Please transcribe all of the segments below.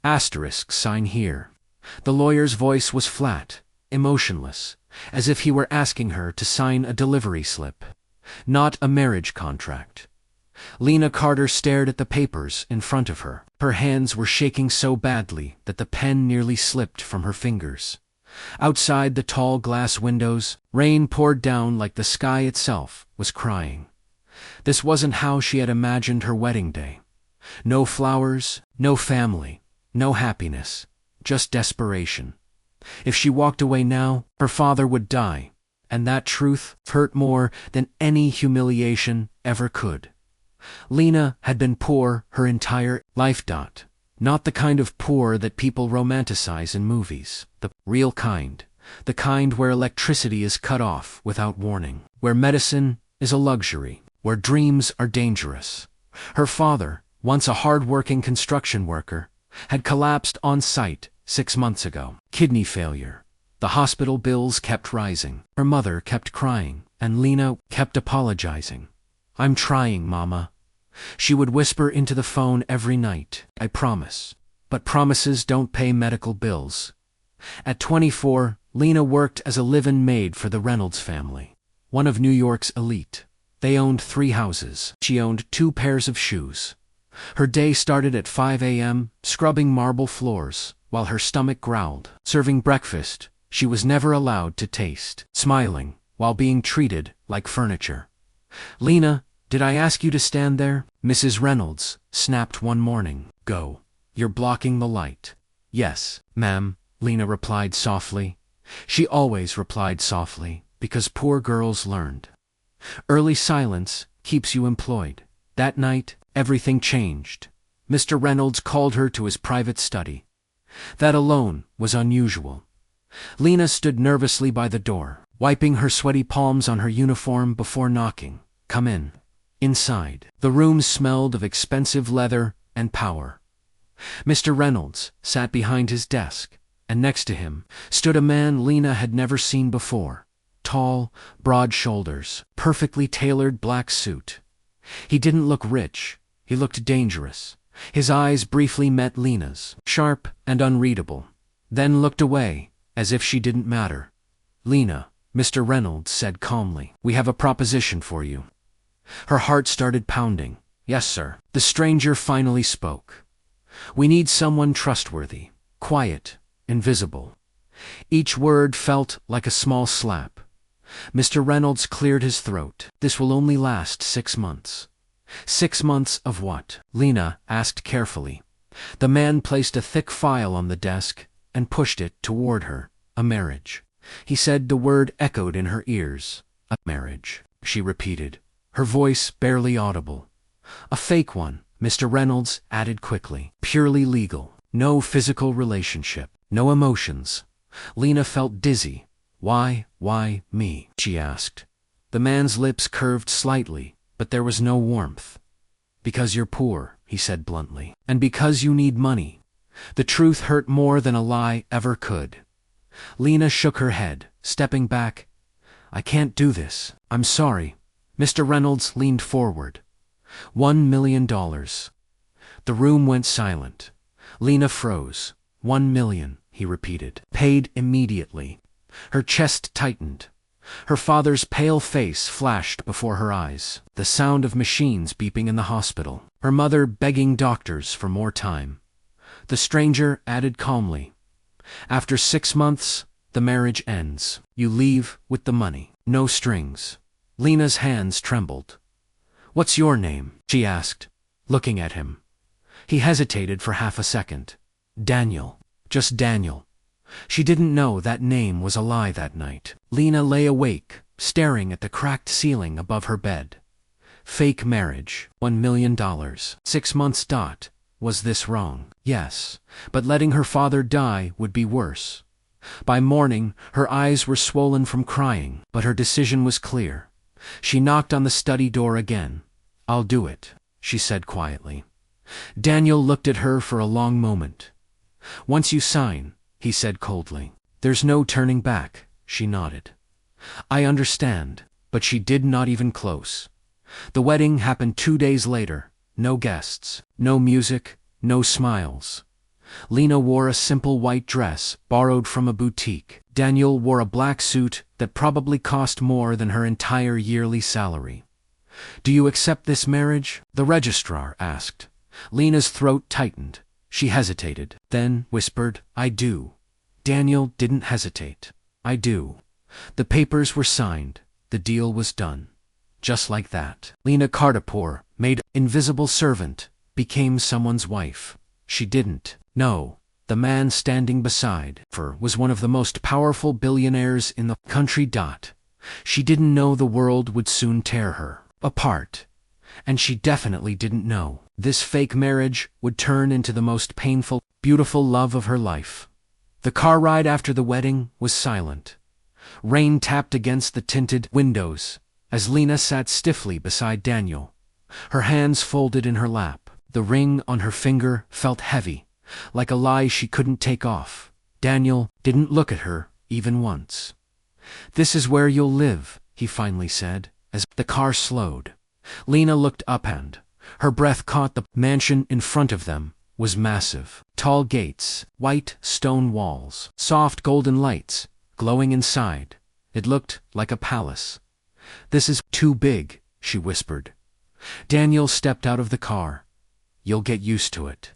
Asterisk sign here. The lawyer's voice was flat, emotionless, as if he were asking her to sign a delivery slip, not a marriage contract. Lena Carter stared at the papers in front of her. Her hands were shaking so badly that the pen nearly slipped from her fingers. Outside the tall glass windows, rain poured down like the sky itself was crying. This wasn't how she had imagined her wedding day. No flowers, no family, no happiness, just desperation. If she walked away now, her father would die, and that truth hurt more than any humiliation ever could. Lena had been poor her entire life. Not the kind of poor that people romanticize in movies, the real kind, the kind where electricity is cut off without warning, where medicine is a luxury, where dreams are dangerous. Her father, once a hard-working construction worker, had collapsed on site 6 months ago. Kidney failure. The hospital bills kept rising. Her mother kept crying, and Lena kept apologizing. "I'm trying, Mama." She would whisper into the phone every night, "I promise." But promises don't pay medical bills. At 24, Lena worked as a live-in maid for the Reynolds family, one of New York's elite. They owned 3 houses. She owned 2 pairs of shoes. Her day started at 5 a.m., scrubbing marble floors, while her stomach growled. Serving breakfast, she was never allowed to taste. Smiling, while being treated like furniture. "Lena, did I ask you to stand there?" Mrs. Reynolds snapped one morning. "Go. You're blocking the light." "Yes, ma'am," Lena replied softly. She always replied softly, because poor girls learned. Early silence keeps you employed. That night, everything changed. Mr. Reynolds called her to his private study. That alone was unusual. Lena stood nervously by the door, wiping her sweaty palms on her uniform before knocking. "Come in." Inside, the room smelled of expensive leather and power. Mr. Reynolds sat behind his desk, and next to him stood a man Lena had never seen before. Tall, broad shoulders, perfectly tailored black suit. He didn't look rich, he looked dangerous. His eyes briefly met Lena's, sharp and unreadable, then looked away, as if she didn't matter. "Lena," Mr. Reynolds said calmly, "we have a proposition for you." Her heart started pounding. "Yes, sir." The stranger finally spoke. "We need someone trustworthy, quiet, invisible." Each word felt like a small slap. Mr. Reynolds cleared his throat. "This will only last 6 months." 6 months of what? Lena asked carefully. The man placed a thick file on the desk and pushed it toward her. "A marriage." He said. The word echoed in her ears. "A marriage," she repeated, her voice barely audible. "A fake one," Mr. Reynolds added quickly. "Purely legal. No physical relationship. No emotions." Lena felt dizzy. Why me?" she asked. The man's lips curved slightly, but there was no warmth. "Because you're poor," he said bluntly. "And because you need money." The truth hurt more than a lie ever could. Lena shook her head, stepping back. "I can't do this. I'm sorry." Mr. Reynolds leaned forward. $1 million. The room went silent. Lena froze. 1 million, he repeated. "Paid immediately." Her chest tightened. Her father's pale face flashed before her eyes. The sound of machines beeping in the hospital. Her mother begging doctors for more time. The stranger added calmly, "After 6 months, the marriage ends. You leave with the money. No strings." Lena's hands trembled. "What's your name?" she asked, looking at him. He hesitated for half a second. "Daniel. Just Daniel." She didn't know that name was a lie that night. Lena lay awake, staring at the cracked ceiling above her bed. Fake marriage. $1 million. 6 months. Was this wrong? Yes, but letting her father die would be worse. By morning, her eyes were swollen from crying, but her decision was clear. She knocked on the study door again. "I'll do it," she said quietly. Daniel looked at her for a long moment. "Once you sign," he said coldly, "there's no turning back." She nodded. "I understand," but she did not even close. The wedding happened 2 days later. No guests, no music, no smiles. Lena wore a simple white dress, borrowed from a boutique. Daniel wore a black suit that probably cost more than her entire yearly salary. "Do you accept this marriage?" the registrar asked. Lena's throat tightened. She hesitated, then whispered, "I do." Daniel didn't hesitate. "I do." The papers were signed. The deal was done. Just like that. Lena Kartapur, Maid, invisible servant, became someone's wife. She didn't know. The man standing beside her was one of the most powerful billionaires in the country. She didn't know the world would soon tear her apart. And she definitely didn't know this fake marriage would turn into the most painful, beautiful love of her life. The car ride after the wedding was silent. Rain tapped against the tinted windows as Lena sat stiffly beside Daniel, her hands folded in her lap. The ring on her finger felt heavy, like a lie she couldn't take off. Daniel didn't look at her even once. "This is where you'll live," he finally said, as the car slowed. Lena looked up and her breath caught. The mansion in front of them was massive. Tall gates, white stone walls, soft golden lights glowing inside. It looked like a palace. "This is too big," she whispered. Daniel stepped out of the car. "You'll get used to it."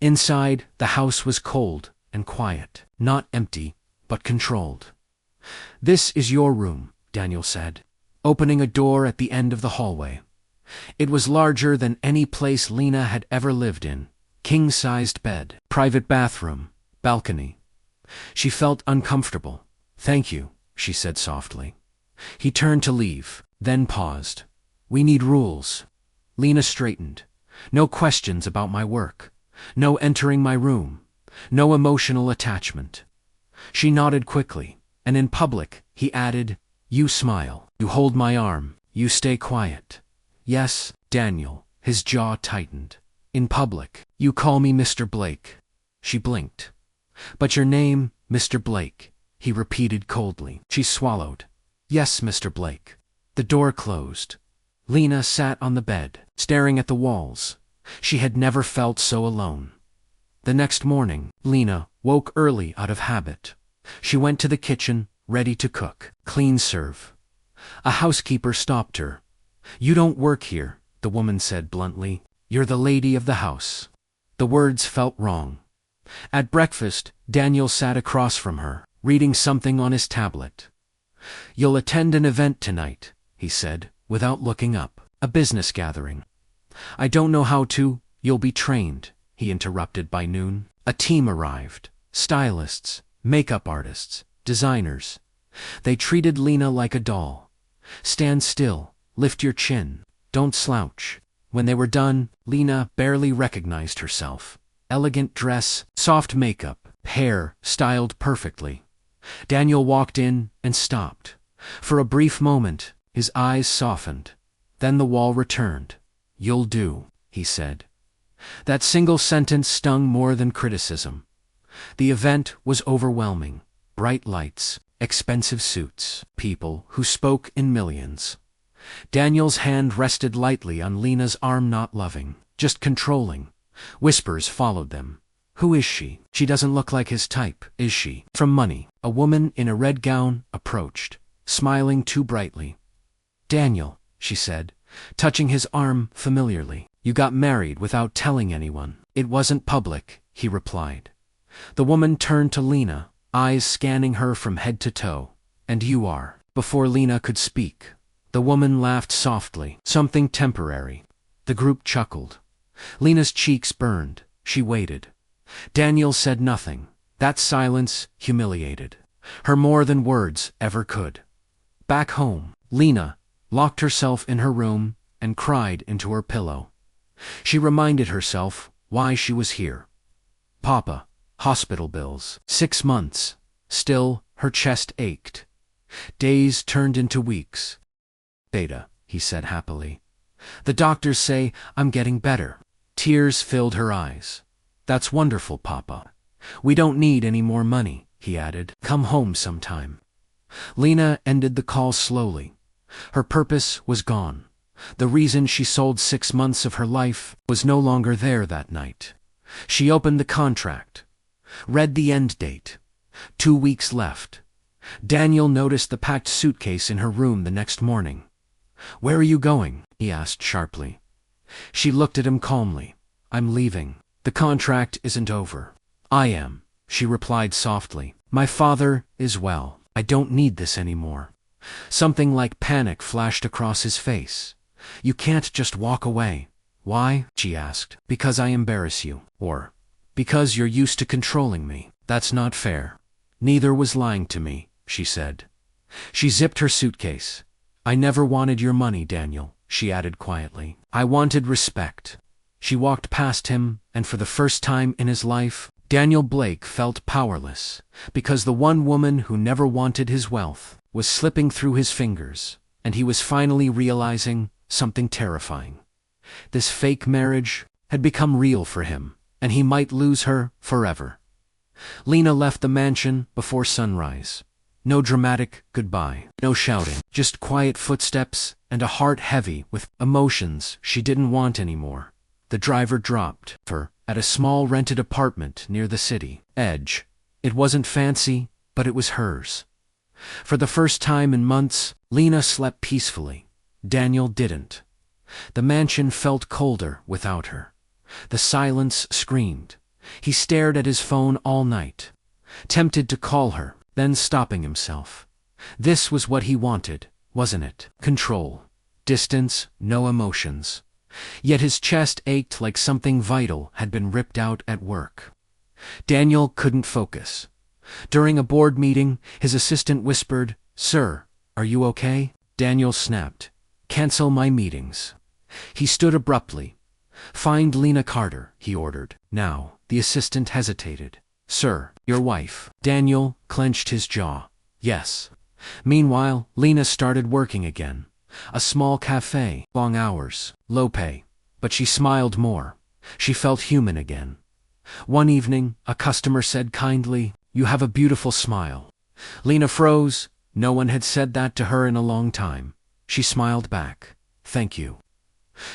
Inside, the house was cold and quiet, not empty, but controlled. "This is your room," Daniel said, opening a door at the end of the hallway. It was larger than any place Lena had ever lived in. King-sized bed, private bathroom, balcony. She felt uncomfortable. "Thank you," she said softly. He turned to leave, then paused. "We need rules." Lena straightened. "No questions about my work. No entering my room. No emotional attachment." She nodded quickly, and in public, he added, "You smile. You hold my arm. You stay quiet." "Yes, Daniel." His jaw tightened. "In public, you call me Mr. Blake." She blinked. "But your name, Mr. Blake," he repeated coldly. She swallowed. "Yes, Mr. Blake." The door closed. Lena sat on the bed, staring at the walls. She had never felt so alone. The next morning, Lena woke early out of habit. She went to the kitchen, ready to cook, clean serve. A housekeeper stopped her. "You don't work here," the woman said bluntly. "You're the lady of the house." The words felt wrong. At breakfast, Daniel sat across from her, reading something on his tablet. "You'll attend an event tonight," he said, without looking up. "A business gathering." "I don't know how to." "You'll be trained," he interrupted by noon. A team arrived. Stylists, makeup artists, designers. They treated Lena like a doll. "Stand still, lift your chin, don't slouch." When they were done, Lena barely recognized herself. Elegant dress, soft makeup, hair styled perfectly. Daniel walked in and stopped. For a brief moment, his eyes softened. Then the wall returned. "You'll do," he said. That single sentence stung more than criticism. The event was overwhelming. Bright lights, expensive suits, people who spoke in millions. Daniel's hand rested lightly on Lena's arm, not loving, just controlling. Whispers followed them. "Who is she? She doesn't look like his type, is she?" From Money, a woman in a red gown approached, smiling too brightly. "Daniel," she said, touching his arm familiarly. "You got married without telling anyone." "It wasn't public," he replied. The woman turned to Lena, eyes scanning her from head to toe. "And you are." Before Lena could speak, the woman laughed softly. "Something temporary." The group chuckled. Lena's cheeks burned. She waited. Daniel said nothing. That silence humiliated her more than words ever could. Back home, Lena locked herself in her room and cried into her pillow. She reminded herself why she was here. Papa, hospital bills, 6 months. Still, her chest ached. Days turned into weeks. "Beta," he said happily. "The doctors say I'm getting better." Tears filled her eyes. "That's wonderful, Papa. We don't need any more money," he added. "Come home sometime." Lena ended the call slowly. Her purpose was gone. The reason she sold 6 months of her life was no longer there that night. She opened the contract, read the end date. 2 weeks left. Daniel noticed the packed suitcase in her room the next morning. "Where are you going?" he asked sharply. She looked at him calmly. "I'm leaving. The contract isn't over." "I am," she replied softly. "My father is well. I don't need this anymore." Something like panic flashed across his face. "You can't just walk away." "Why?" she asked. "Because I embarrass you. Or because you're used to controlling me. That's not fair." "Neither was lying to me," she said. She zipped her suitcase. "I never wanted your money, Daniel," she added quietly. "I wanted respect." She walked past him, and for the first time in his life, Daniel Blake felt powerless, because the one woman who never wanted his wealth was slipping through his fingers, and he was finally realizing something terrifying. This fake marriage had become real for him, and he might lose her forever. Lena left the mansion before sunrise. No dramatic goodbye, no shouting, just quiet footsteps and a heart heavy with emotions she didn't want anymore. The driver dropped her at a small rented apartment near the city edge. It wasn't fancy, but it was hers. For the first time in months, Lena slept peacefully. Daniel didn't. The mansion felt colder without her. The silence screamed. He stared at his phone all night, tempted to call her, then stopping himself. This was what he wanted, wasn't it? Control. Distance, no emotions. Yet his chest ached like something vital had been ripped out at work. Daniel couldn't focus. During a board meeting, his assistant whispered, "Sir, are you okay?" Daniel snapped, "Cancel my meetings." He stood abruptly. "Find Lena Carter," he ordered. Now, the assistant hesitated. "Sir, your wife." Daniel clenched his jaw. "Yes." Meanwhile, Lena started working again. A small cafe, long hours, low pay. But she smiled more. She felt human again. One evening, a customer said kindly, "You have a beautiful smile." Lena froze. No one had said that to her in a long time. She smiled back. "Thank you."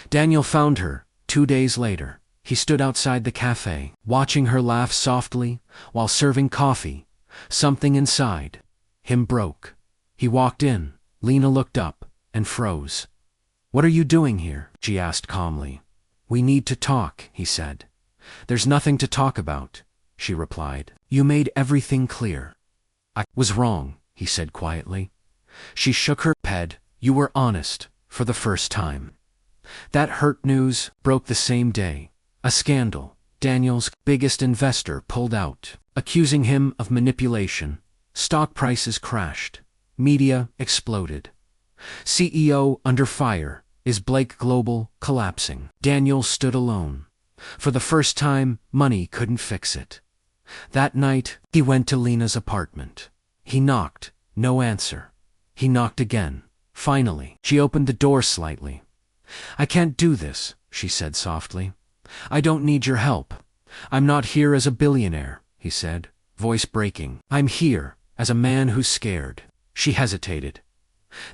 Daniel found her 2 days later. He stood outside the cafe, watching her laugh softly while serving coffee. Something inside him broke. He walked in. Lena looked up and froze. "What are you doing here?" she asked calmly. "We need to talk," he said. "There's nothing to talk about," she replied. "You made everything clear." "I was wrong," he said quietly. She shook her head. "You were honest, for the first time." That hurt news broke the same day. A scandal. Daniel's biggest investor pulled out, accusing him of manipulation. Stock prices crashed. Media exploded. CEO under fire. Is Blake Global collapsing? Daniel stood alone. For the first time, money couldn't fix it. That night, he went to Lena's apartment. He knocked. No answer. He knocked again. Finally, she opened the door slightly. "I can't do this," she said softly. "I don't need your help. I'm not here as a billionaire," he said, voice breaking. "I'm here as a man who's scared." She hesitated.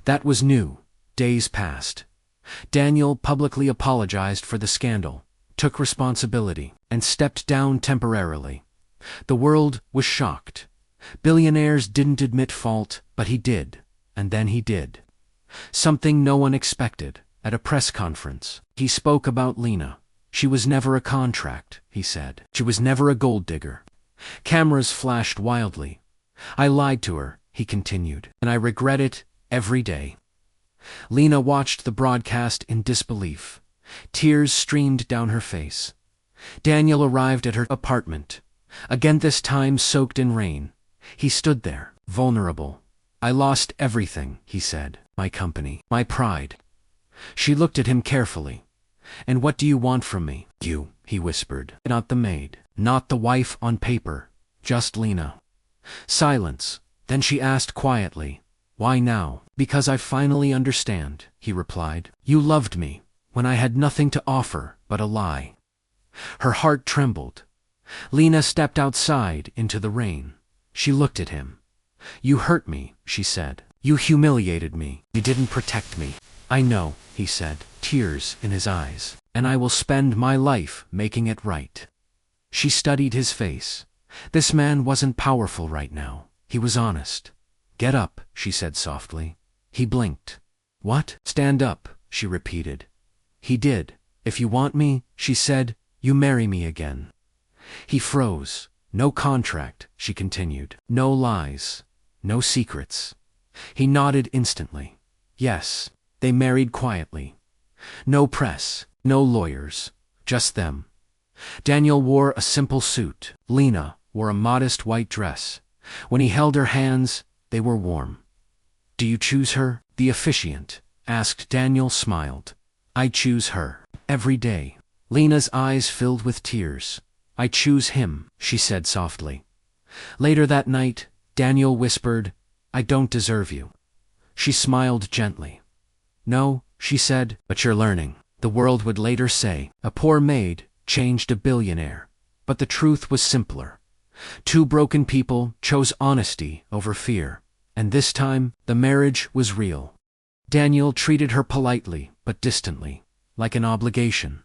That was new. Days passed. Daniel publicly apologized for the scandal, took responsibility, and stepped down temporarily. The world was shocked. Billionaires didn't admit fault, but he did. And then he did. Something no one expected. At a press conference, he spoke about Lena. She was never a contract, he said. She was never a gold digger. Cameras flashed wildly. "I lied to her," he continued, "and I regret it every day." Lena watched the broadcast in disbelief. Tears streamed down her face. Daniel arrived at her apartment, again this time soaked in rain. He stood there, vulnerable. "I lost everything," he said. "My company, my pride." She looked at him carefully. "And what do you want from me?" "You," he whispered. "Not the maid, not the wife on paper, just Lena." Silence. Then she asked quietly, "Why now?" "Because I finally understand," he replied. "You loved me when I had nothing to offer but a lie." Her heart trembled. Lena stepped outside into the rain. She looked at him. "You hurt me," she said. "You humiliated me. You didn't protect me." "I know," he said, tears in his eyes, "and I will spend my life making it right." She studied his face. This man wasn't powerful right now. He was honest. "Get up," she said softly. He blinked. "What?" "Stand up," she repeated. He did. "If you want me," she said, "you marry me again." He froze. "No contract," she continued. "No lies. No secrets." He nodded instantly. Yes. They married quietly. No press, no lawyers, just them. Daniel wore a simple suit. Lena wore a modest white dress. When he held her hands, they were warm. "Do you choose her?" the officiant asked. Daniel smiled. "I choose her. Every day." Lena's eyes filled with tears. "I choose him," she said softly. Later that night, Daniel whispered, "I don't deserve you." She smiled gently. "No," she said, "but you're learning." The world would later say, a poor maid changed a billionaire. But the truth was simpler. Two broken people chose honesty over fear. And this time, the marriage was real. Daniel treated her politely, but distantly, like an obligation.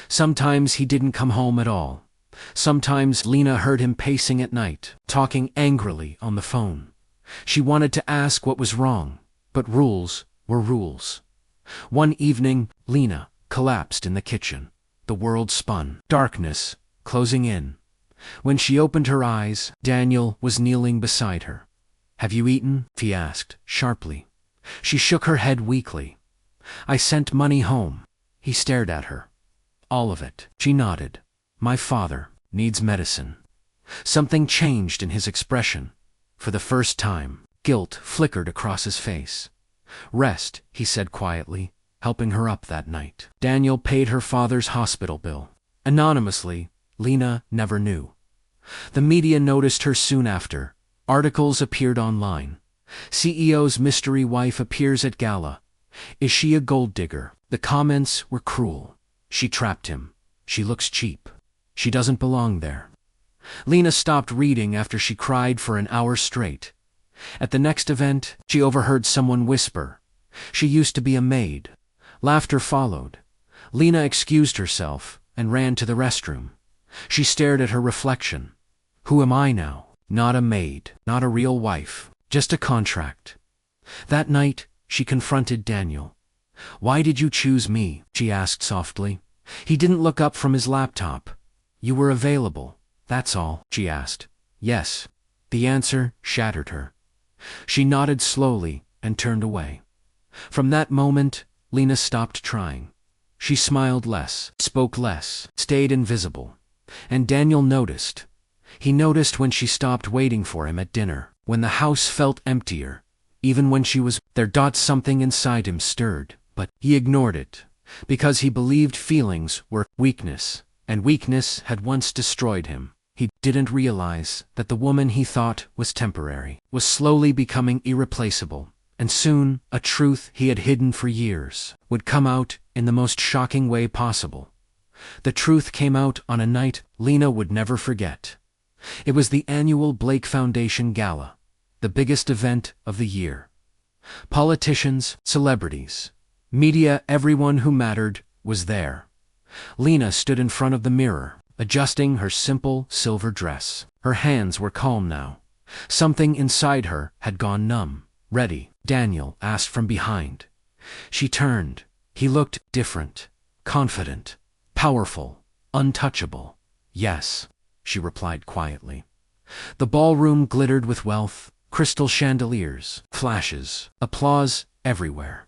Sometimes he didn't come home at all. Sometimes Lena heard him pacing at night, talking angrily on the phone. She wanted to ask what was wrong, but rules were rules. One evening, Lena collapsed in the kitchen. The world spun. Darkness closing in. When she opened her eyes, Daniel was kneeling beside her. "Have you eaten?" he asked, sharply. She shook her head weakly. "I sent money home." He stared at her. "All of it." She nodded. "My father needs medicine." Something changed in his expression. For the first time, guilt flickered across his face. "Rest," he said quietly, helping her up that night. Daniel paid her father's hospital bill. Anonymously, Lena never knew. The media noticed her soon after. Articles appeared online. CEO's mystery wife appears at gala. Is she a gold digger? The comments were cruel. She trapped him. She looks cheap. She doesn't belong there. Lena stopped reading after she cried for an hour straight. At the next event, she overheard someone whisper, "She used to be a maid." Laughter followed. Lena excused herself and ran to the restroom. She stared at her reflection. Who am I now? Not a maid, not a real wife, just a contract. That night, she confronted Daniel. "Why did you choose me?" she asked softly. He didn't look up from his laptop. "You were available, that's all," she asked. "Yes." The answer shattered her. She nodded slowly and turned away. From that moment, Lena stopped trying. She smiled less, spoke less, stayed invisible. And Daniel noticed. He noticed when she stopped waiting for him at dinner, when the house felt emptier, even when she was there. Something inside him stirred, but he ignored it, because he believed feelings were weakness, and weakness had once destroyed him. He didn't realize that the woman he thought was temporary was slowly becoming irreplaceable, and soon a truth he had hidden for years would come out in the most shocking way possible. The truth came out on a night Lena would never forget. It was the annual Blake Foundation Gala, the biggest event of the year. Politicians, celebrities, media, everyone who mattered was there. Lena stood in front of the mirror, adjusting her simple silver dress. Her hands were calm now. Something inside her had gone numb. "Ready?" Daniel asked from behind. She turned. He looked different, confident, powerful, untouchable. "Yes," she replied quietly. The ballroom glittered with wealth, crystal chandeliers, flashes, applause everywhere.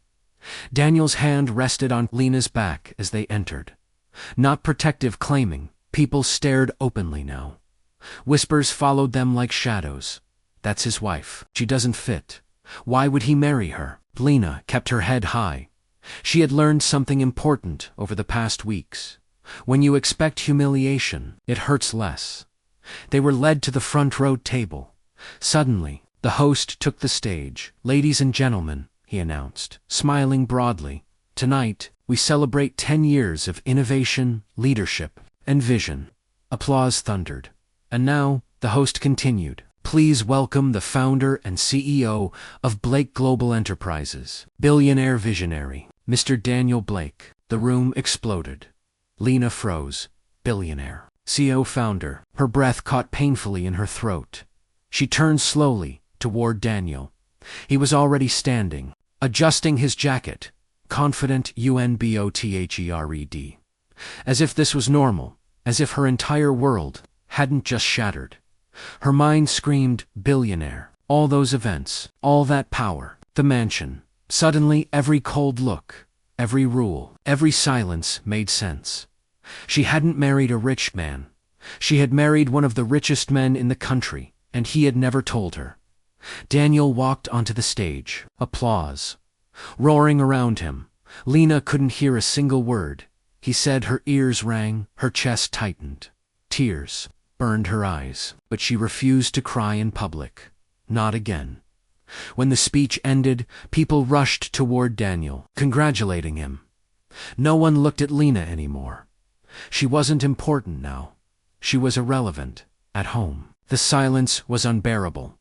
Daniel's hand rested on Lena's back as they entered. Not protective claiming, people stared openly now. Whispers followed them like shadows. "That's his wife. She doesn't fit. Why would he marry her?" Lena kept her head high. She had learned something important over the past weeks. When you expect humiliation, it hurts less. They were led to the front row table. Suddenly, the host took the stage. "Ladies and gentlemen," he announced, smiling broadly, "tonight, we celebrate 10 years of innovation, leadership, and vision." Applause thundered. "And now," the host continued, "please welcome the founder and CEO of Blake Global Enterprises, billionaire visionary, Mr. Daniel Blake." The room exploded. Lena froze. Billionaire. CO founder. Her breath caught painfully in her throat. She turned slowly toward Daniel. He was already standing, adjusting his jacket, confident UNBOTHERED. As if this was normal, as if her entire world hadn't just shattered. Her mind screamed, billionaire. All those events, all that power, the mansion. Suddenly every cold look, every rule, every silence made sense. She hadn't married a rich man. She had married one of the richest men in the country, and he had never told her. Daniel walked onto the stage. Applause roaring around him. Lena couldn't hear a single word. He said her ears rang, her chest tightened. Tears burned her eyes, but she refused to cry in public. Not again. When the speech ended, people rushed toward Daniel, congratulating him. No one looked at Lena anymore. She wasn't important now. She was irrelevant, at home. The silence was unbearable.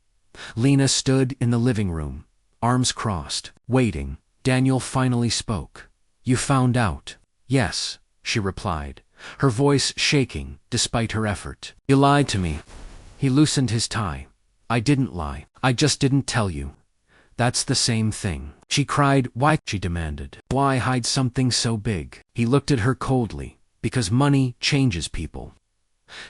Lena stood in the living room, arms crossed, waiting. Daniel finally spoke. You found out? Yes, she replied, her voice shaking despite her effort. You lied to me. He loosened his tie. I didn't lie. I just didn't tell you. That's the same thing. She cried. Why? She demanded. Why hide something so big? He looked at her coldly. Because money changes people.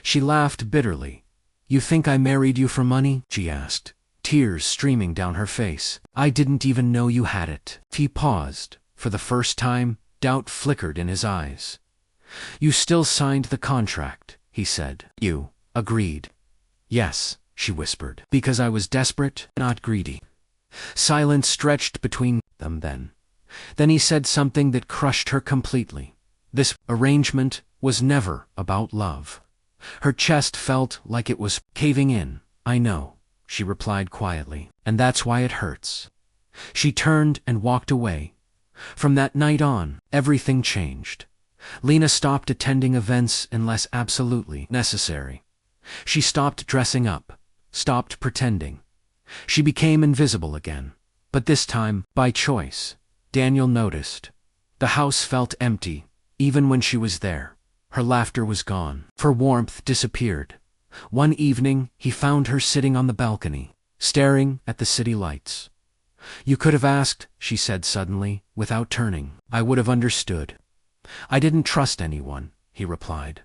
She laughed bitterly. You think I married you for money? She asked, tears streaming down her face. I didn't even know you had it. He paused. For the first time, doubt flickered in his eyes. You still signed the contract, he said. You agreed. Yes, she whispered. Because I was desperate, not greedy. Silence stretched between them then. Then he said something that crushed her completely. This arrangement was never about love. Her chest felt like it was caving in. I know, she replied quietly, and that's why it hurts. She turned and walked away. From that night on, everything changed. Lena stopped attending events unless absolutely necessary. She stopped dressing up, stopped pretending. She became invisible again. But this time, by choice. Daniel noticed. The house felt empty, even when she was there. Her laughter was gone. Her warmth disappeared. One evening, he found her sitting on the balcony, staring at the city lights. You could have asked, she said suddenly, without turning. I would have understood. I didn't trust anyone, he replied.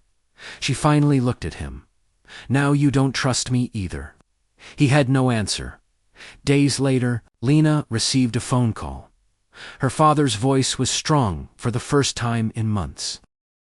She finally looked at him. Now you don't trust me either. He had no answer. Days later, Lena received a phone call. Her father's voice was strong for the first time in months.